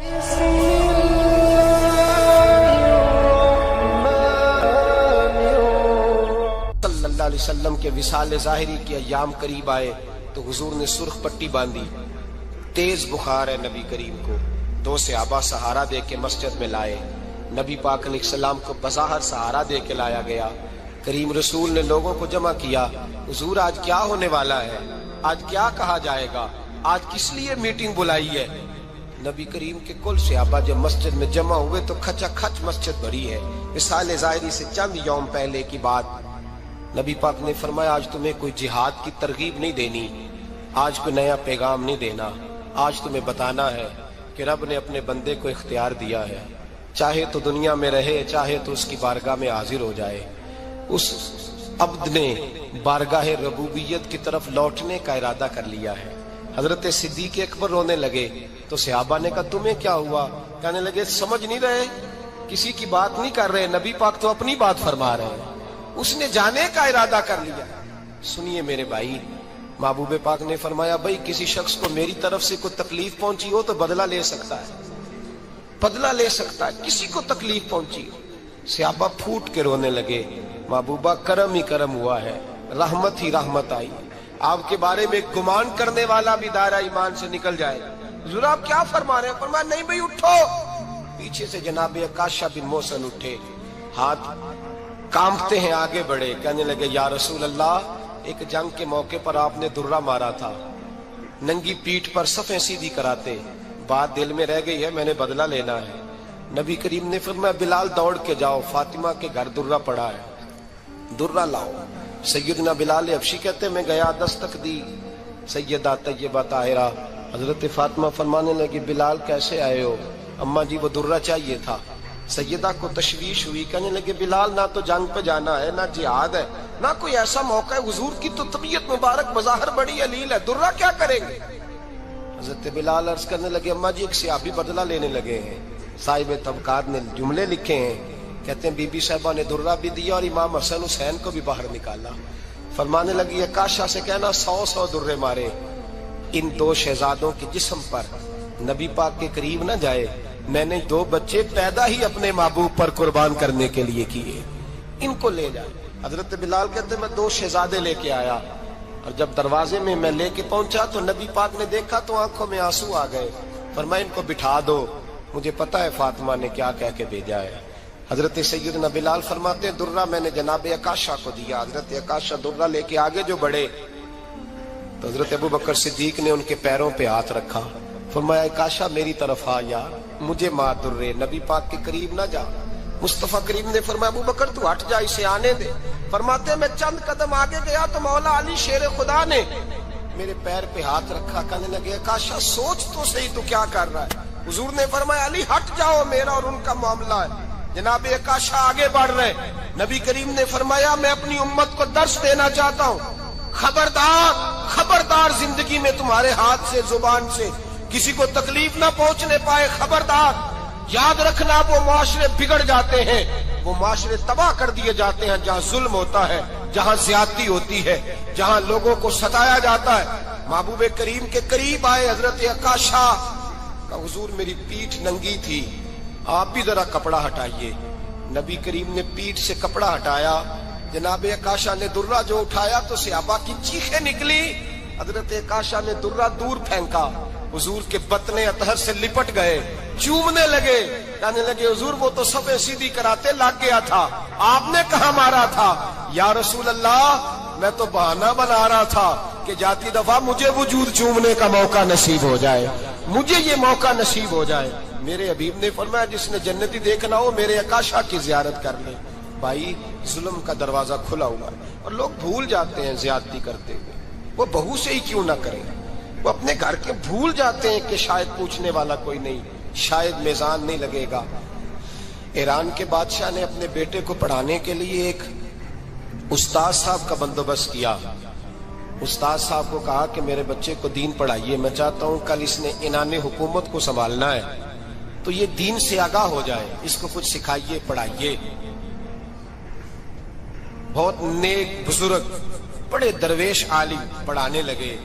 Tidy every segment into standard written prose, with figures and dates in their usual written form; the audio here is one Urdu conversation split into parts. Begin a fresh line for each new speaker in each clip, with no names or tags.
صلی اللہ علیہ وسلم کے وصال ظاہری کے ایام قریب آئے تو حضور نے سرخ پٹی باندھی. تیز بخار ہے نبی کریم کو. 2 صحابہ سہارا دے کے مسجد میں لائے. نبی پاک علیہ السلام کو بظاہر سہارا دے کے لایا گیا. کریم رسول نے لوگوں کو جمع کیا. حضور آج کیا ہونے والا ہے؟ آج کیا کہا جائے گا؟ آج کس لیے میٹنگ بلائی ہے؟ نبی کریم کے کل صحابہ جب مسجد میں جمع ہوئے تو کھچا کھچ مسجد بھری ہے. وصال ظاہری سے چند یوم پہلے کی بات. نبی پاک نے فرمایا آج تمہیں کوئی جہاد کی ترغیب نہیں دینی, آج کوئی نیا پیغام نہیں دینا. آج تمہیں بتانا ہے کہ رب نے اپنے بندے کو اختیار دیا ہے, چاہے تو دنیا میں رہے, چاہے تو اس کی بارگاہ میں حاضر ہو جائے. اس عبد نے بارگاہ ربوبیت کی طرف لوٹنے کا ارادہ کر لیا ہے. حضرت صدیق اکبر رونے لگے تو صحابہ نے کہا تمہیں کیا ہوا؟ کہنے لگے سمجھ نہیں رہے, کسی کی بات نہیں کر رہے, نبی پاک تو اپنی بات فرما رہے ہیں. اس نے جانے کا ارادہ کر لیا. سنیے میرے بھائی, محبوب پاک نے فرمایا بھائی کسی شخص کو میری طرف سے کوئی تکلیف پہنچی ہو تو بدلہ لے سکتا ہے, بدلہ لے سکتا ہے. کسی کو تکلیف پہنچی ہو. صحابہ پھوٹ کے رونے لگے. محبوبہ کرم ہی کرم ہوا ہے, رحمت ہی رحمت آئی. آپ کے بارے میں گمان کرنے والا بھی دائرہ ایمان سے نکل جائے. حضور آپ کیا فرما رہے ہیں؟ فرمایا نہیں بھائی اٹھو. پیچھے سے جناب عکاشہ بن محصن اٹھے, ہاتھ کانپتے ہیں, آگے بڑھے. کہنے لگے یا رسول اللہ, ایک جنگ کے موقع پر آپ نے درہ مارا تھا, ننگی پیٹھ پر صفیں سیدھی کراتے, بات دل میں رہ گئی ہے, میں نے بدلہ لینا ہے. نبی کریم نے فرمایا بلال دوڑ کے جاؤ, فاطمہ کے گھر درہ پڑا ہے, درہ لاؤ. سیدنا بلال حبشی کہتے میں گیا, دستک دی سیدہ طیبہ طاہرہ. حضرت فاطمہ فرمانے لگی بلال کیسے آئے ہو؟ اماں جی وہ درہ چاہیے تھا. سیدہ کو تشویش ہوئی, کہنے لگے بلال نہ تو جنگ پہ جانا ہے, نہ جہاد ہے, نہ کوئی ایسا موقع ہے. حضور کی تو طبیعت مبارک بظاہر بڑی علیل ہے, درہ کیا کریں گے؟ حضرت بلال عرض کرنے لگے اماں جی ایک صحابی بدلہ لینے لگے ہیں. صاحب طبقات نے جملے لکھے ہیں, کہتے ہیں بی بی صاحبہ نے درہ بھی دیا اور امام حسن حسین کو بھی باہر نکالا. فرمانے لگی عکاشہ سے کہنا 100 درے مارے. ان 2 شہزادوں کے جسم پر نبی پاک کے قریب نہ جائے. میں نے 2 بچے پیدا ہی اپنے محبوب پر قربان کرنے کے لیے کیے, ان کو لے جائے. حضرت بلال کہتے میں 2 شہزادے لے کے آیا, اور جب دروازے میں میں لے کے پہنچا تو نبی پاک نے دیکھا تو آنکھوں میں آنسو آ گئے. فرمایا ان کو بٹھا دو, مجھے پتا ہے فاطمہ نے کیا کہہ کے بھیجا ہے. حضرت سیدنا بلال فرماتے ہیں درہ میں نے جناب عکاشہ کو دیا. حضرت عکاشہ درہ لے کے آگے جو بڑھے تو حضرت ابوبکر صدیق نے ان کے پیروں پہ ہاتھ رکھا. فرمایا عکاشہ میری طرف آ یار, مجھے مار درے, نبی پاک کے قریب نہ جا. مصطفیٰ کریم نے فرمایا ابوبکر تو ہٹ جا, اسے آنے دے. فرماتے ہیں میں چند قدم آگے گیا تو مولا علی شیر خدا نے میرے پیر پہ ہاتھ رکھا. کہنے لگے عکاشہ سوچ تو صحیح تو کیا کر رہا ہے؟ حضور نے فرمایا علی ہٹ جاؤ, میرا اور ان کا معاملہ ہے. جناب عکاشہ آگے بڑھ رہے. نبی کریم نے فرمایا میں اپنی امت کو درس دینا چاہتا ہوں, خبردار خبردار زندگی میں تمہارے ہاتھ سے زبان سے کسی کو تکلیف نہ پہنچنے پائے. خبردار یاد رکھنا, وہ معاشرے بگڑ جاتے ہیں, وہ معاشرے تباہ کر دیے جاتے ہیں جہاں ظلم ہوتا ہے, جہاں زیادتی ہوتی ہے, جہاں لوگوں کو ستایا جاتا ہے. محبوب کریم کے قریب آئے حضرت عکاشہ کا, حضور میری پیٹھ ننگی تھی, آپ بھی ذرا کپڑا ہٹائیے. نبی کریم نے پیٹھ سے کپڑا ہٹایا. جناب عکاشہ نے درہ جو اٹھایا تو صحابہ کی چیخیں نکلی. حضرت عکاشہ نے درہ دور پھینکا, حضور کے بطن اطہر سے لپٹ گئے, چومنے لگے. کہنے لگے حضور وہ تو صفیں سیدھی کراتے لگ گیا تھا, آپ نے کہاں مارا تھا؟ یا رسول اللہ میں تو بہانہ بنا رہا تھا کہ جاتی دفعہ مجھے وجود چومنے کا موقع نصیب ہو جائے, مجھے یہ موقع نصیب ہو جائے. میرے حبیب نے فرمایا جس نے جنتی دیکھنا ہو میرے عکاشہ کی زیارت کر لے. بھائی ظلم کا دروازہ کھلا ہوا ہے اور لوگ بھول جاتے ہیں زیادتی کرتے ہوئے. وہ بہو سے ہی کیوں نہ کریں, وہ اپنے گھر کے بھول جاتے ہیں کہ شاید پوچھنے والا کوئی نہیں, شاید میزان نہیں لگے گا. ایران کے بادشاہ نے اپنے بیٹے کو پڑھانے کے لیے ایک استاد صاحب کا بندوبست کیا. استاد صاحب کو کہا کہ میرے بچے کو دین پڑھائیے, میں چاہتا ہوں کل اس نے عنان حکومت کو سنبھالنا ہے تو یہ دین سے آگاہ ہو جائے, اس کو کچھ سکھائیے پڑھائیے. بہت نیک بزرگ بڑے درویش عالم پڑھانے لگے,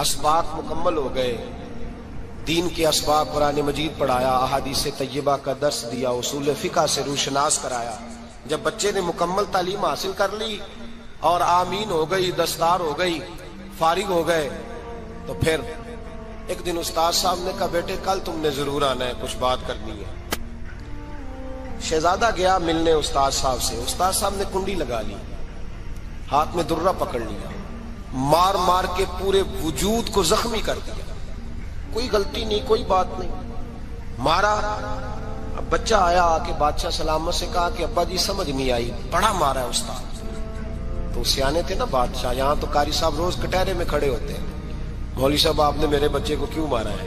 اسباق مکمل ہو گئے. دین کے اسباق قرآن مجید پڑھایا، احادیث طیبہ کا درس دیا، اصول فقہ سے روشناس کرایا۔ جب بچے نے مکمل تعلیم حاصل کر لی اور آمین ہو گئی، دستار ہو گئی، فارغ ہو گئے، تو پھر ایک دن استاد صاحب نے کہا بیٹے کل تم نے ضرور آنا ہے، کچھ بات کرنی ہے۔ شہزادہ گیا ملنے استاد صاحب سے، استاد صاحب نے کنڈی لگا لی، ہاتھ میں درہ پکڑ لیا، مار مار کے پورے وجود کو زخمی کر دیا، کوئی غلطی نہیں، کوئی بات نہیں، مارا۔ اب بچہ آیا آ کے بادشاہ سلامت سے کہا کہ ابا جی سمجھ نہیں آئی، بڑا مارا ہے استاد۔ تو سیانے تھے نا بادشاہ، یہاں تو قاری صاحب روز کٹہرے میں کھڑے ہوتے ہیں، مولوی صاحب آپ نے میرے بچے کو کیوں مارا ہے؟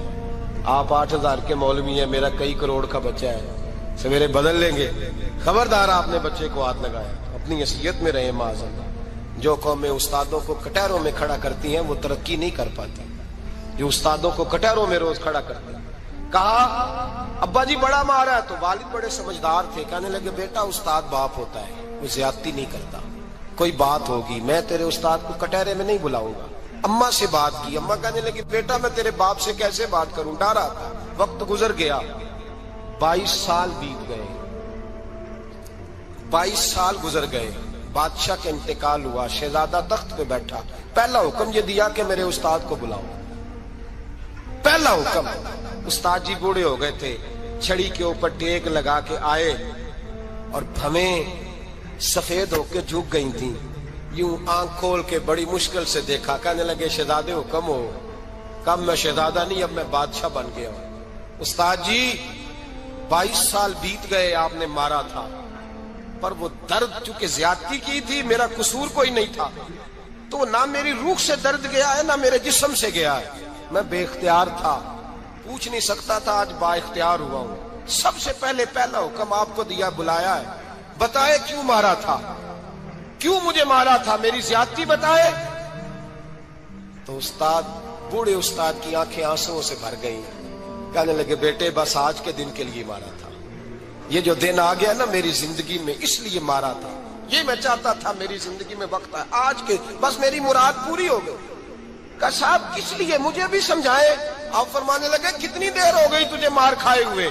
آپ 8,000 کے مولوی ہیں، میرا کئی کروڑ کا بچہ ہے، سویرے بدل لیں گے، خبردار آپ نے بچے کو ہاتھ لگایا، اپنی حیثیت میں رہے معاذ اللہ۔ جو قومیں استادوں کو کٹہروں میں کھڑا کرتی ہیں وہ ترقی نہیں کر پاتی، جو استادوں کو کٹہروں میں روز کھڑا کرتے ہیں۔ کہا ابا جی بڑا مارا ہے، تو والد بڑے سمجھدار تھے، کہنے لگے بیٹا استاد باپ ہوتا ہے، وہ زیادتی نہیں کرتا، کوئی بات ہوگی میں تیرے استاد کو کٹہرے میں نہیں بلاؤں گا۔ اماں سے بات کی، اماں کہنے لگی بیٹا میں تیرے باپ سے کیسے بات کروں، ڈر رہا تھا۔ وقت گزر گیا، 22 سال بیت گئے، 22 سال گزر گئے، بادشاہ کا انتقال ہوا، شہزادہ تخت پہ بیٹھا، پہلا حکم یہ دیا کہ میرے استاد کو بلاؤ، پہلا حکم۔ استاد جی بوڑھے ہو گئے تھے، چھڑی کے اوپر ٹیک لگا کے آئے اور بھویں سفید ہو کے جھک گئی تھیں، یوں آنکھ کھول کے بڑی مشکل سے دیکھا، کہنے لگے شہزادے حکم ہو۔ کم میں شہزادہ نہیں، اب میں بادشاہ بن گیا ہوں۔ استاد جی 22 سال بیت گئے، آپ نے مارا تھا، پر وہ درد چونکہ زیادتی کی تھی، میرا قصور کوئی نہیں تھا، تو نہ میری روح سے درد گیا ہے نہ میرے جسم سے گیا ہے، میں بے اختیار تھا، پوچھ نہیں سکتا تھا، آج با اختیار ہوا ہوں۔ سب سے پہلے پہلا حکم آپ کو دیا، بلایا ہے، بتائے کیوں مارا تھا، کیوں مجھے مارا تھا، میری زیادتی بتائے۔ تو استاد، بوڑھے استاد کی آنکھیں آنسوؤں سے بھر گئیں، کہنے لگے بیٹے بس آج کے دن کے لیے مارا تھا، یہ جو دن آ گیا نا میری زندگی میں اس لیے مارا تھا، یہ میں چاہتا تھا میری زندگی میں وقت ہے، آج کے بس میری مراد پوری ہو گئی۔ کہا صاحب کس لیے، مجھے بھی سمجھائے۔ آپ فرمانے لگے کتنی دیر ہو گئی تجھے مار کھائے ہوئے،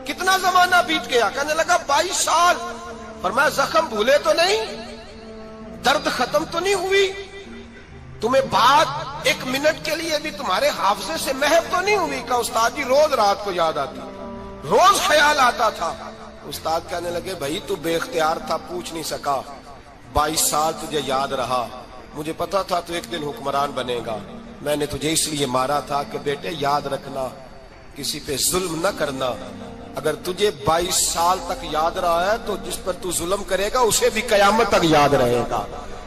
کتنا زمانہ بیت گیا؟ کہنے لگا 22 سال۔ فرمایا زخم بھولے تو نہیں، درد ختم تو نہیں ہوئی، تمہیں بات 1 منٹ کے لیے بھی تمہارے حافظے سے محو تو نہیں ہوئی؟ کہا استاد جی روز رات کو یاد آتی، روز خیال آتا تھا۔ استاد کہنے لگے بھائی تو بے اختیار تھا، پوچھ نہیں سکا، 22 سال تجھے یاد رہا، مجھے پتا تھا تو ایک دن حکمران بنے گا، میں نے تجھے اس لیے مارا تھا کہ بیٹے یاد رکھنا، کسی پہ ظلم نہ کرنا، اگر تجھے 22 سال تک یاد رہا ہے تو جس پر تو ظلم کرے گا اسے بھی قیامت تک یاد رہے گا،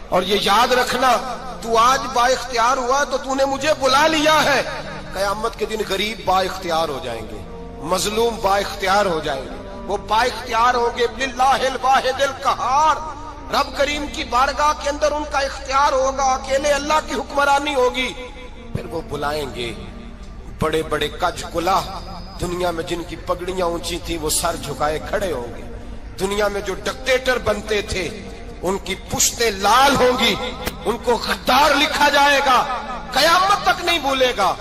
اور یہ یاد رکھنا تو آج با اختیار ہوا تو تو نے مجھے بلا لیا ہے، قیامت کے دن غریب با اختیار ہو جائیں گے، مظلوم با اختیار ہو جائیں گے، وہ با اختیار ہوں گے للہ الواحد القہار، رب کریم کی بارگاہ کے اندر ان کا اختیار ہوگا، اکیلے اللہ کی حکمرانی ہوگی، پھر وہ بلائیں گے بڑے بڑے کج کلا، دنیا میں جن کی پگڑیاں اونچی تھی وہ سر جھکائے کھڑے ہوں گے، دنیا میں جو ڈکٹیٹر بنتے تھے ان کی پشتیں لال ہوں گی، ان کو غدار لکھا جائے گا، قیامت تک نہیں بھولے گا۔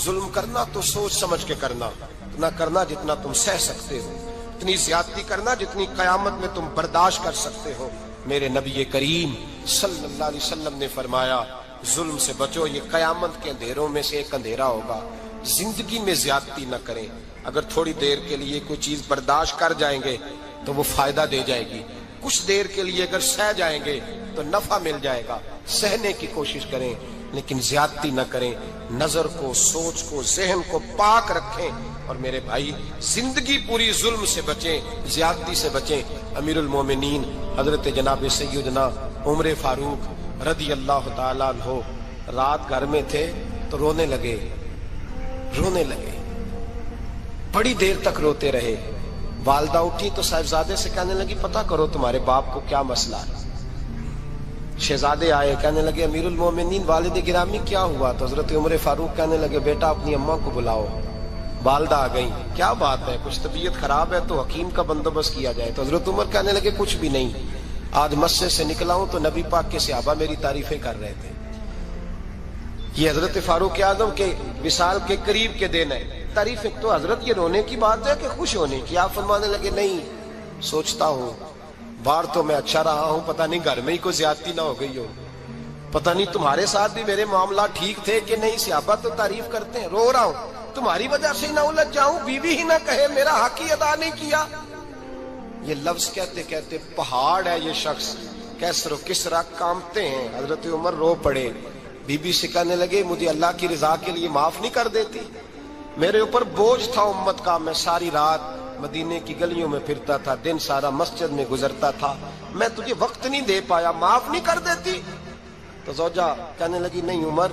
ظلم کرنا تو سوچ سمجھ کے کرنا، اتنا کرنا جتنا تم سہ سکتے ہو، اتنی زیادتی کرنا جتنی قیامت میں تم برداشت کر سکتے ہو۔ میرے نبی کریم صلی اللہ علیہ وسلم نے فرمایا ظلم سے بچو، یہ قیامت کے اندھیروں میں سے ایک اندھیرا ہوگا، زندگی میں زیادتی نہ کریں، اگر تھوڑی دیر کے لیے کوئی چیز برداشت کر جائیں گے تو وہ فائدہ دے جائے گی، کچھ دیر کے لیے اگر سہ جائیں گے تو نفع مل جائے گا، سہنے کی کوشش کریں لیکن زیادتی نہ کریں، نظر کو، سوچ کو، ذہن کو پاک رکھیں، اور میرے بھائی زندگی پوری ظلم سے بچیں، زیادتی سے بچیں۔ امیر المومنین حضرت جناب سیدنا عمر فاروق رضی اللہ تعالیٰ عنہ رات گھر میں تھے تو رونے لگے، بڑی دیر تک روتے رہے، والدہ اٹھی تو صاحبزادے سے کہنے لگی پتہ کرو تمہارے باپ کو کیا مسئلہ ہے۔ شہزادے آئے، کہنے لگے امیر المومنین والد گرامی کیا ہوا؟ تو حضرت عمر فاروق کہنے لگے بیٹا اپنی اماں کو بلاؤ۔ والدہ آ گئی، کیا بات ہے، کچھ طبیعت خراب ہے تو حکیم کا بندوبست کیا جائے۔ تو حضرت عمر کہنے لگے کچھ بھی نہیں، آج مسجد سے نکلا ہوں تو نبی پاک کے صحابہ میری تعریفیں کر رہے تھے، یہ حضرت فاروق اعظم کے وصال کے قریب کے دن ہے۔ تعریف ایک تو حضرت یہ رونے کی بات ہے کہ خوش ہونے کی؟ آپ فرمانے لگے نہیں، سوچتا ہوں باہر تو میں اچھا رہا ہوں، پتہ نہیں گھر میں ہی کوئی زیادتی نہ ہو گئی ہو، پتہ نہیں تمہارے ساتھ بھی میرے معاملات ٹھیک تھے کہ نہیں، صحابہ تو تعریف کرتے ہیں، رو رہا ہوں تمہاری وجہ سے نہ الجھ جاؤں، بیوی ہی نہ کہے میرا حق ہی ادا نہیں کیا۔ یہ لفظ کہتے کہتے پہاڑ ہے یہ شخص، کیسر و کسرا کانپتے ہیں۔ حضرت عمر رو پڑے، بی بی سے کہنے لگے مجھے اللہ کی رضا کے لیے معاف نہیں کر دیتی؟ میرے اوپر بوجھ تھا امت کا، میں ساری رات مدینے کی گلیوں میں پھرتا تھا، دن سارا مسجد میں گزرتا تھا، میں تجھے وقت نہیں دے پایا، معاف نہیں کر دیتی؟ تو زوجہ کہنے لگی نہیں عمر،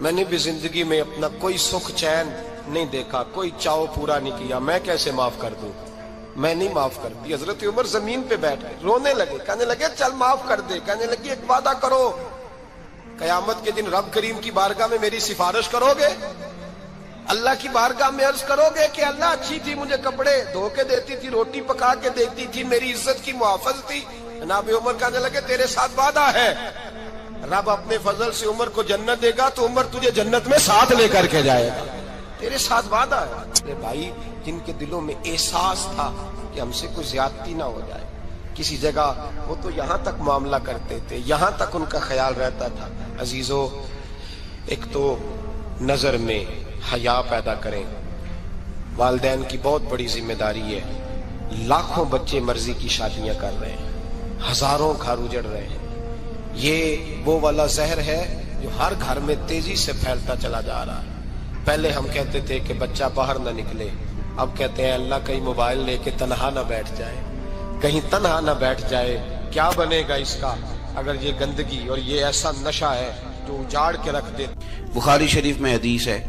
میں نے بھی زندگی میں اپنا کوئی سکھ چین نہیں دیکھا، کوئی چاؤ پورا نہیں کیا، میں کیسے معاف کر دوں؟ میں نہیں معاف کرتی۔ حضرت عمر زمین پہ بیٹھ گئے، رونے لگے، کہنے لگے چل معاف کر دے۔ کہنے لگی ایک وعدہ کرو، قیامت کے دن رب کریم کی بارگاہ میں میری سفارش کرو گے؟ اللہ کی بارگاہ میں عرض کرو گے کہ اللہ اچھی تھی، مجھے کپڑے دھو کے دیتی تھی، روٹی پکا کے دیتی تھی، میری عزت کی محافظ تھی؟ جناب عمر کہنے لگے تیرے ساتھ وعدہ ہے، رب اپنے فضل سے عمر کو جنت دے گا تو عمر تجھے جنت میں ساتھ لے کر کے جائے گا، تیرے ساتھ وعدہ ہے۔ میرے بھائی جن کے دلوں میں احساس تھا کہ ہم سے کوئی زیادتی نہ ہو جائے کسی جگہ، وہ تو یہاں تک معاملہ کرتے تھے، یہاں تک ان کا خیال رہتا تھا۔ عزیزو، ایک تو نظر میں حیا پیدا کریں، والدین کی بہت بڑی ذمہ داری ہے۔ لاکھوں بچے مرضی کی شادیاں کر رہے ہیں، ہزاروں گھر اجڑ رہے ہیں، یہ وہ والا زہر ہے جو ہر گھر میں تیزی سے پھیلتا چلا جا رہا ہے۔ پہلے ہم کہتے تھے کہ بچہ باہر نہ نکلے، اب کہتے ہیں اللہ کہیں موبائل لے کے تنہا نہ بیٹھ جائے، کہیں تنہا نہ بیٹھ جائے، کیا بنے گا اس کا اگر یہ گندگی اور یہ ایسا نشہ ہے جو اجاڑ کے رکھ دے۔
بخاری شریف میں حدیث ہے،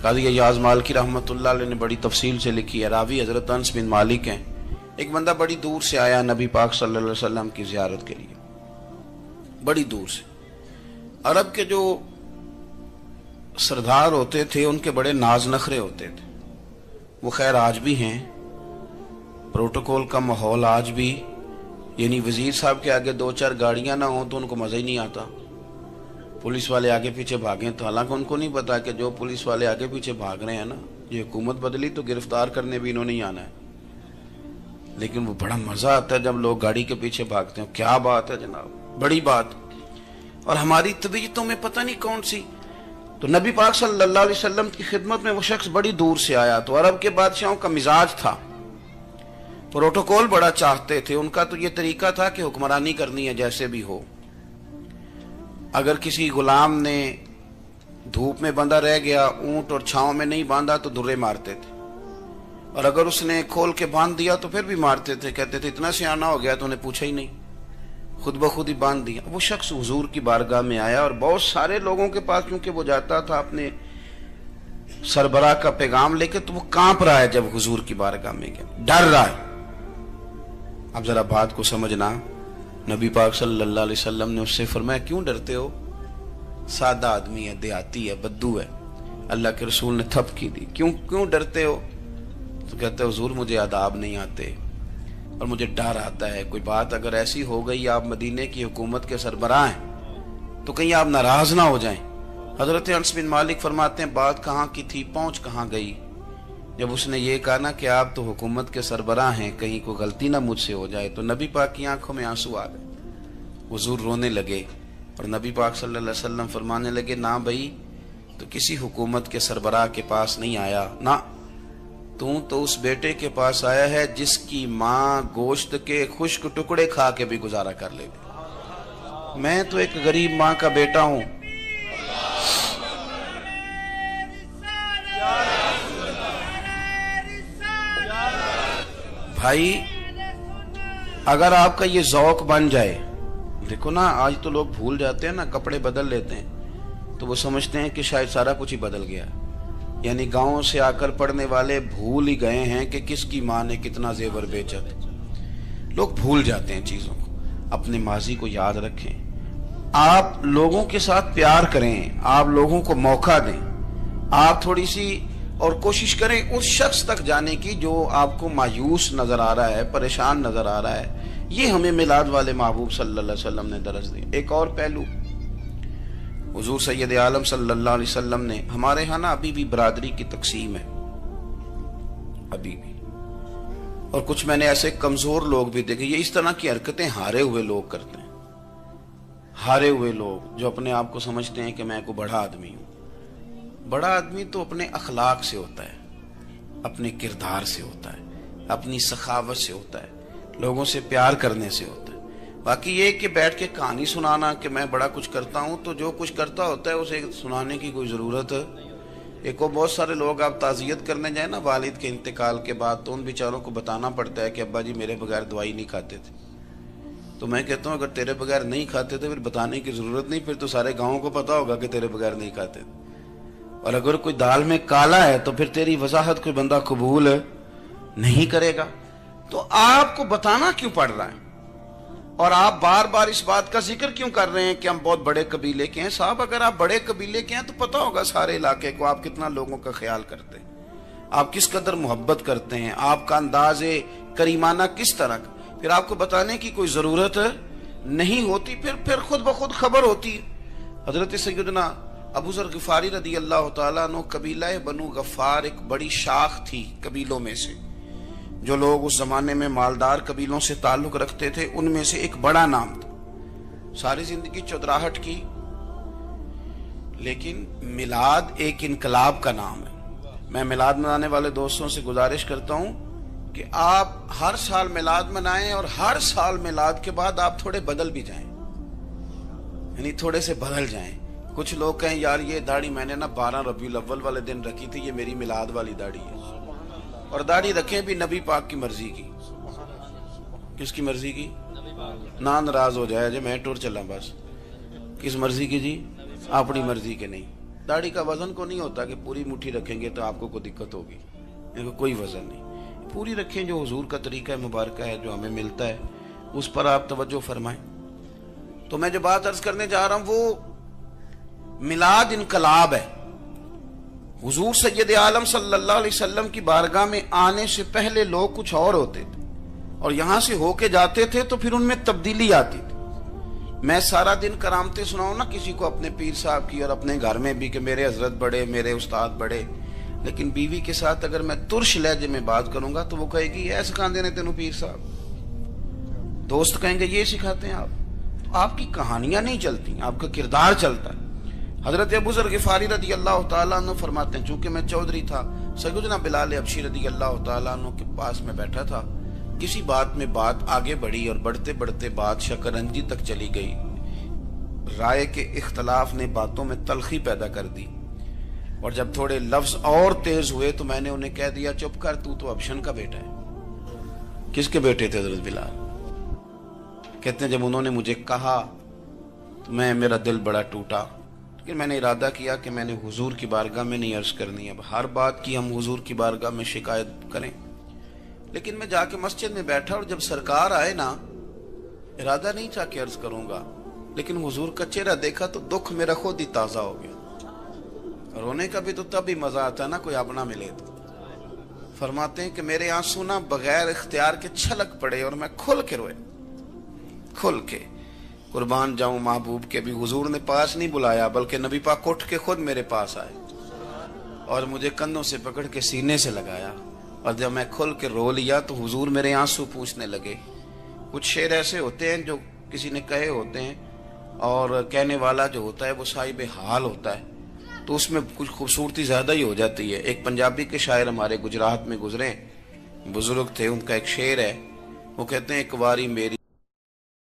قاضی ایاز مالکی رحمۃ اللہ علیہ نے بڑی تفصیل سے لکھی ہے، راوی حضرت انس بن مالک ہیں۔ ایک بندہ بڑی دور سے آیا نبی پاک صلی اللہ علیہ وسلم کی زیارت کے لیے، بڑی دور سے۔ عرب کے جو سردار ہوتے تھے ان کے بڑے ناز نخرے ہوتے تھے، وہ خیر آج بھی ہیں، پروٹوکول کا ماحول آج بھی، یعنی وزیر صاحب کے آگے دو چار گاڑیاں نہ ہوں تو ان کو مزہ ہی نہیں آتا، پولیس والے آگے پیچھے بھاگیں تو حالانکہ ان کو نہیں پتا کہ جو پولیس والے آگے پیچھے بھاگ رہے ہیں نا، یہ حکومت بدلی تو گرفتار کرنے بھی انہوں نے ہی آنا ہے، لیکن وہ بڑا مزہ آتا ہے جب لوگ گاڑی کے پیچھے بھاگتے ہیں۔ کیا بات ہے جناب، بڑی بات۔ اور ہماری طبیعتوں میں پتہ نہیں کون سی، تو نبی پاک صلی اللہ علیہ وسلم کی خدمت میں وہ شخص بڑی دور سے آیا، تو عرب کے بادشاہوں کا مزاج تھا، پروٹوکول بڑا چاہتے تھے، ان کا تو یہ طریقہ تھا کہ حکمرانی کرنی ہے جیسے بھی ہو۔ اگر کسی غلام نے دھوپ میں بندھا رہ گیا، اونٹ اور چھاؤں میں نہیں باندھا تو درے مارتے تھے، اور اگر اس نے کھول کے باندھ دیا تو پھر بھی مارتے تھے، کہتے تھے اتنا سیانا ہو گیا تو انہیں پوچھا ہی نہیں، خود بخود ہی باندھ دیا۔ وہ شخص حضور کی بارگاہ میں آیا اور بہت سارے لوگوں کے پاس کیونکہ وہ جاتا تھا اپنے سربراہ کا پیغام لے کے، تو وہ کانپ رہا ہے جب حضور کی بارگاہ میں گیا، ڈر رہا ہے۔ اب ذرا بات کو سمجھنا، نبی پاک صلی اللہ علیہ وسلم نے اس سے فرمایا کیوں ڈرتے ہو؟ سادہ آدمی ہے، دیہاتی ہے، بدو ہے۔ اللہ کے رسول نے تھپ کی دی، کیوں ڈرتے ہو؟ تو کہتے حضور مجھے آداب نہیں آتے اور مجھے ڈر آتا ہے، کوئی بات اگر ایسی ہو گئی، آپ مدینے کی حکومت کے سربراہ ہیں، تو کہیں آپ ناراض نہ ہو جائیں۔ حضرت انس بن مالک فرماتے ہیں بات کہاں کی تھی، پہنچ کہاں گئی؟ جب اس نے یہ کہا نا کہ آپ تو حکومت کے سربراہ ہیں، کہیں کوئی غلطی نہ مجھ سے ہو جائے، تو نبی پاک کی آنکھوں میں آنسو آ گئے، حضور رونے لگے، اور نبی پاک صلی اللہ علیہ وسلم فرمانے لگے نہ بھائی، تو کسی حکومت کے سربراہ کے پاس نہیں آیا، نہ تو اس بیٹے کے پاس آیا ہے جس کی ماں گوشت کے خشک ٹکڑے کھا کے بھی گزارا کر لے گی۔ میں تو ایک غریب ماں کا بیٹا ہوں۔ بھائی اگر آپ کا یہ ذوق بن جائے، دیکھو نا آج تو لوگ بھول جاتے ہیں نا، کپڑے بدل لیتے ہیں تو وہ سمجھتے ہیں کہ شاید سارا کچھ ہی بدل گیا، یعنی گاؤں سے آ کر پڑھنے والے بھول ہی گئے ہیں کہ کس کی ماں نے کتنا زیور بیچا تھا۔ لوگ بھول جاتے ہیں چیزوں کو، اپنے ماضی کو یاد رکھیں، آپ لوگوں کے ساتھ پیار کریں، آپ لوگوں کو موقع دیں، آپ تھوڑی سی اور کوشش کریں اس شخص تک جانے کی جو آپ کو مایوس نظر آ رہا ہے، پریشان نظر آ رہا ہے۔ یہ ہمیں میلاد والے محبوب صلی اللہ علیہ وسلم نے درس دی۔ ایک اور پہلو، حضور سید عالم صلی اللہ علیہ وسلم نے، ہمارے ہاں نا ابھی بھی برادری کی تقسیم ہے، ابھی بھی، اور کچھ میں نے ایسے کمزور لوگ بھی دیکھے، یہ اس طرح کی حرکتیں ہارے ہوئے لوگ کرتے ہیں، ہارے ہوئے لوگ جو اپنے آپ کو سمجھتے ہیں کہ میں کوئی بڑا آدمی ہوں۔ بڑا آدمی تو اپنے اخلاق سے ہوتا ہے، اپنے کردار سے ہوتا ہے، اپنی سخاوت سے ہوتا ہے، لوگوں سے پیار کرنے سے ہوتا ہے۔ باقی یہ کہ بیٹھ کے کہانی سنانا کہ میں بڑا کچھ کرتا ہوں، تو جو کچھ کرتا ہوتا ہے اسے سنانے کی کوئی ضرورت ہے؟ ایک اور بہت سارے لوگ آپ تعزیت کرنے جائیں نا والد کے انتقال کے بعد، تو ان بیچاروں کو بتانا پڑتا ہے کہ ابا جی میرے بغیر دوائی نہیں کھاتے تھے۔ تو میں کہتا ہوں اگر تیرے بغیر نہیں کھاتے تھے پھر بتانے کی ضرورت نہیں، پھر تو سارے گاؤں کو پتا ہوگا کہ تیرے بغیر نہیں کھاتے تھے۔ اور اگر کوئی دال میں کالا ہے تو پھر تیری وضاحت کوئی بندہ قبول نہیں کرے گا۔ تو آپ کو بتانا کیوں پڑ رہا ہے، اور آپ بار بار اس بات کا ذکر کیوں کر رہے ہیں کہ ہم بہت بڑے قبیلے کے ہیں؟ صاحب اگر آپ بڑے قبیلے کے ہیں تو پتا ہوگا سارے علاقے کو آپ کتنا لوگوں کا خیال کرتے ہیں، آپ کس قدر محبت کرتے ہیں، آپ کا انداز کریمانہ کس طرح کا، پھر آپ کو بتانے کی کوئی ضرورت نہیں ہوتی، پھر خود بخود خبر ہوتی ہے۔ حضرت سیدنا ابو ذر غفاری رضی اللہ تعالیٰ عنہ، قبیلہ بنو غفار ایک بڑی شاخ تھی قبیلوں میں سے، جو لوگ اس زمانے میں مالدار قبیلوں سے تعلق رکھتے تھے، ان میں سے ایک بڑا نام تھا۔ ساری زندگی چودراہٹ کی، لیکن میلاد ایک انقلاب کا نام ہے۔ میں میلاد منانے والے دوستوں سے گزارش کرتا ہوں کہ آپ ہر سال میلاد منائیں، اور ہر سال میلاد کے بعد آپ تھوڑے بدل بھی جائیں، یعنی تھوڑے سے بدل جائیں۔ کچھ لوگ کہیں یار یہ داڑھی میں نے نا 12 ربیع الاول والے دن رکھی تھی، یہ میری میلاد والی داڑھی ہے، اور داڑھی رکھیں بھی نبی پاک کی مرضی کی۔ کس کی مرضی کی؟ نہ ناراض ہو جائے جی میں ٹور چلا، بس کس مرضی کی جی؟ اپنی مرضی کے نہیں۔ داڑھی کا وزن کو نہیں ہوتا کہ پوری مٹھی رکھیں گے تو آپ کو کوئی دقت ہوگی، کوئی وزن نہیں، پوری رکھیں، جو حضور کا طریقہ مبارکہ ہے جو ہمیں ملتا ہے اس پر آپ توجہ فرمائیں۔ تو میں جو بات عرض کرنے جا رہا ہوں وہ میلاد انقلاب ہے۔ حضور سید عالم صلی اللہ علیہ وسلم کی بارگاہ میں آنے سے پہلے لوگ کچھ اور ہوتے تھے، اور یہاں سے ہو کے جاتے تھے تو پھر ان میں تبدیلی آتی تھی۔ میں سارا دن کرامتیں سناؤں نا کسی کو اپنے پیر صاحب کی، اور اپنے گھر میں بھی کہ میرے حضرت بڑے، میرے استاد بڑے، لیکن بیوی کے ساتھ اگر میں ترش لہجے میں بات کروں گا تو وہ کہے گی یہ سکھاندے نے تینوں پیر صاحب، دوست کہیں گے یہ سکھاتے ہیں آپ۔ تو آپ کی کہانیاں نہیں چلتی، آپ کا کردار چلتا ہے۔ حضرت ابو ذر غفاری رضی اللہ تعالیٰ عنہ فرماتے ہیں چونکہ میں چودھری تھا، سیدنا بلال حبشی رضی اللہ تعالیٰ عنہ کے پاس میں بیٹھا تھا، کسی بات میں بات آگے بڑھی اور بڑھتے بڑھتے بات شکرنجی تک چلی گئی، رائے کے اختلاف نے باتوں میں تلخی پیدا کر دی، اور جب تھوڑے لفظ اور تیز ہوئے تو میں نے انہیں کہہ دیا چپ کر، تو ابشن کا بیٹا ہے۔ کس کے بیٹے تھے حضرت بلال؟ کہتے ہیں جب انہوں نے مجھے کہا تو میرا دل بڑا ٹوٹا، لیکن میں نے ارادہ کیا کہ میں نے حضور کی بارگاہ میں نہیں عرض کرنی، اب ہر بات کی ہم حضور کی بارگاہ میں شکایت کریں۔ لیکن میں جا کے مسجد میں بیٹھا، اور جب سرکار آئے نا، ارادہ نہیں تھا کہ عرض کروں گا، لیکن حضور کا چہرہ دیکھا تو دکھ میرا خود ہی تازہ ہو گیا۔ رونے کا بھی تو تب ہی مزہ آتا ہے نا کوئی اپنا ملے تو۔ فرماتے ہیں کہ میرے آنسو نا بغیر اختیار کے چھلک پڑے، اور میں کھل کے روئے، کھل کے۔ قربان جاؤں محبوب کے بھی حضور نے پاس نہیں بلایا، بلکہ نبی پاک اٹھ کے خود میرے پاس آئے اور مجھے کندھوں سے پکڑ کے سینے سے لگایا، اور جب میں کھل کے رو لیا تو حضور میرے آنسو پوچھنے لگے۔ کچھ شعر ایسے ہوتے ہیں جو کسی نے کہے ہوتے ہیں، اور کہنے والا جو ہوتا ہے وہ صاحب حال ہوتا ہے، تو اس میں کچھ خوبصورتی زیادہ ہی ہو جاتی ہے۔ ایک پنجابی کے شاعر ہمارے گجرات میں گزرے، بزرگ تھے، ان کا ایک شعر ہے، وہ کہتے ہیں ایک واری میری